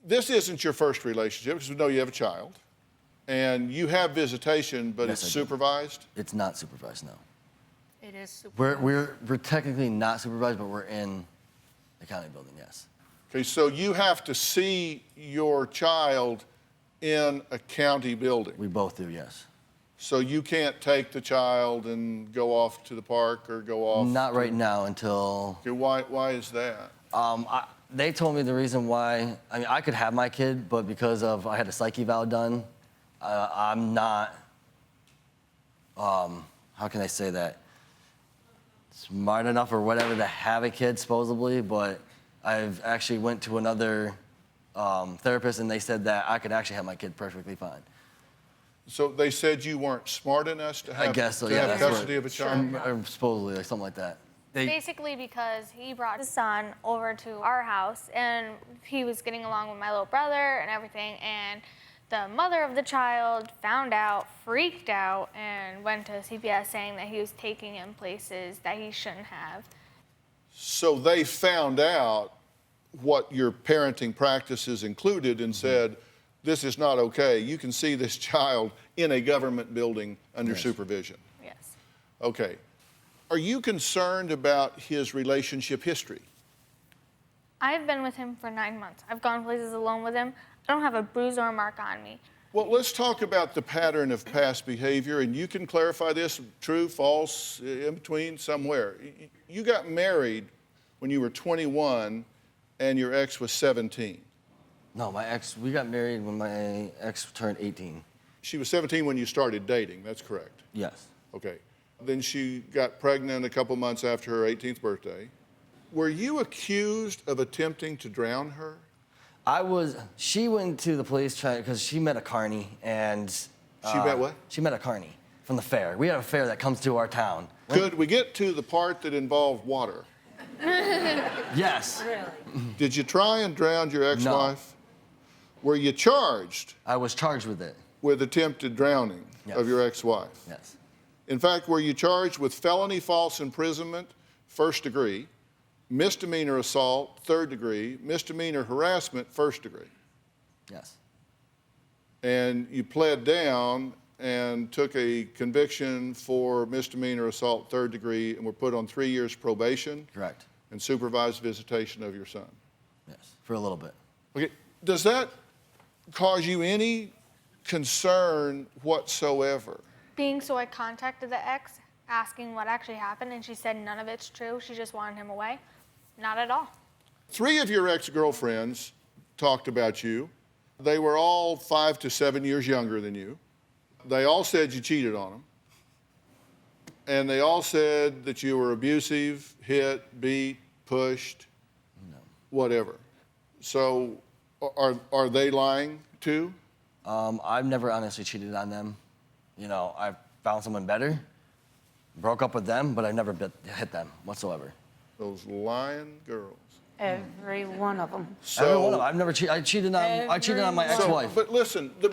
this isn't your first relationship, because we know you have a child. And you have visitation, but Yes, it's I do. supervised? It's not supervised, no. It is super. We're technically not supervised, but we're in the county building, yes. Okay, so you have to see your child in a county building. We both do, yes. So you can't take the child and go off to the park or go off? Not right now until... Okay, why is that? They told me the reason why, I mean, I could have my kid, but because of, I had a psych eval done, I'm not, how can I say that? Smart enough or whatever to have a kid, supposedly, but I've actually went to another therapist and they said that I could actually have my kid perfectly fine. So they said you weren't smart enough to have, I guess so, to yeah. have custody of a child? Or supposedly, like something like that. Basically because he brought his son over to our house and he was getting along with my little brother and everything, and the mother of the child found out, freaked out, and went to CPS saying that he was taking him places that he shouldn't have. So they found out what your parenting practices included and said, this is not okay. You can see this child in a government building under supervision. Yes. Okay. Are you concerned about his relationship history? I've been with him for 9 months. I've gone places alone with him. I don't have a bruise or a mark on me. Well, let's talk about the pattern of past behavior, and you can clarify this, true, false, in between, somewhere. You got married when you were 21 and your ex was 17. No, we got married when my ex turned 18. She was 17 when you started dating, that's correct? Yes. Okay. Then she got pregnant a couple months after her 18th birthday. Were you accused of attempting to drown her? She went to the police because she met a carny and... She met what? She met a carny from the fair. We have a fair that comes to our town. Could we get to the part that involved water? Yes. Really? Did you try and drown your ex-wife? No. Were you charged? I was charged with it. With attempted drowning of your ex-wife? Yes. In fact, were you charged with felony false imprisonment, first degree, misdemeanor assault, third degree, misdemeanor harassment, first degree? Yes. And you pled down and took a conviction for misdemeanor assault, third degree, and were put on 3 years probation? Correct. And supervised visitation of your son? Yes, for a little bit. Okay, does that cause you any concern whatsoever? So I contacted the ex, asking what actually happened, and she said none of it's true. She just wanted him away. Not at all. 3 of your ex-girlfriends talked about you. They were all 5 to 7 years younger than you. They all said you cheated on them. And they all said that you were abusive, hit, beat, pushed, whatever. So are they lying too? I've never honestly cheated on them. You know, I found someone better, broke up with them, but I never hit them whatsoever. Those lying girls. Every one of them. So, every one of them. I've never cheated. I cheated on my ex-wife. But listen, the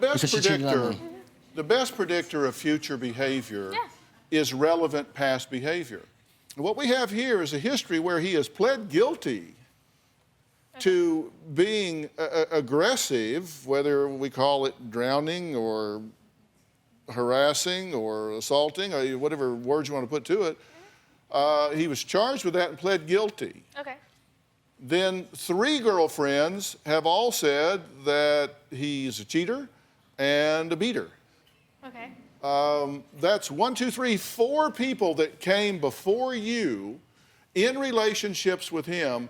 best predictor of future behavior is relevant past behavior. What we have here is a history where he has pled guilty to being aggressive, whether we call it drowning or harassing or assaulting, or whatever words you want to put to it. He was charged with that and pled guilty. Okay. Then 3 girlfriends have all said that he's a cheater and a beater. Okay. That's 1, 2, 3, 4 people that came before you in relationships with him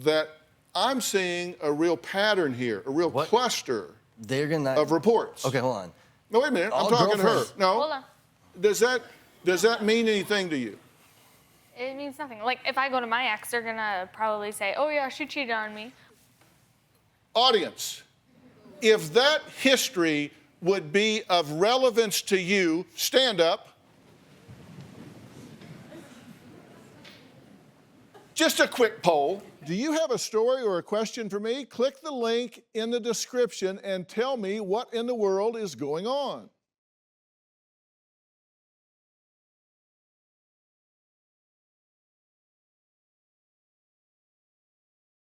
that I'm seeing a real pattern here, a real cluster of reports. Okay, hold on. No, wait a minute. I'm talking to her. No. Hold on. Does that mean anything to you? It means nothing. Like, if I go to my ex, they're gonna probably say, oh yeah, she cheated on me. Audience, if that history would be of relevance to you, stand up. Just a quick poll. Do you have a story or a question for me? Click the link in the description and tell me what in the world is going on.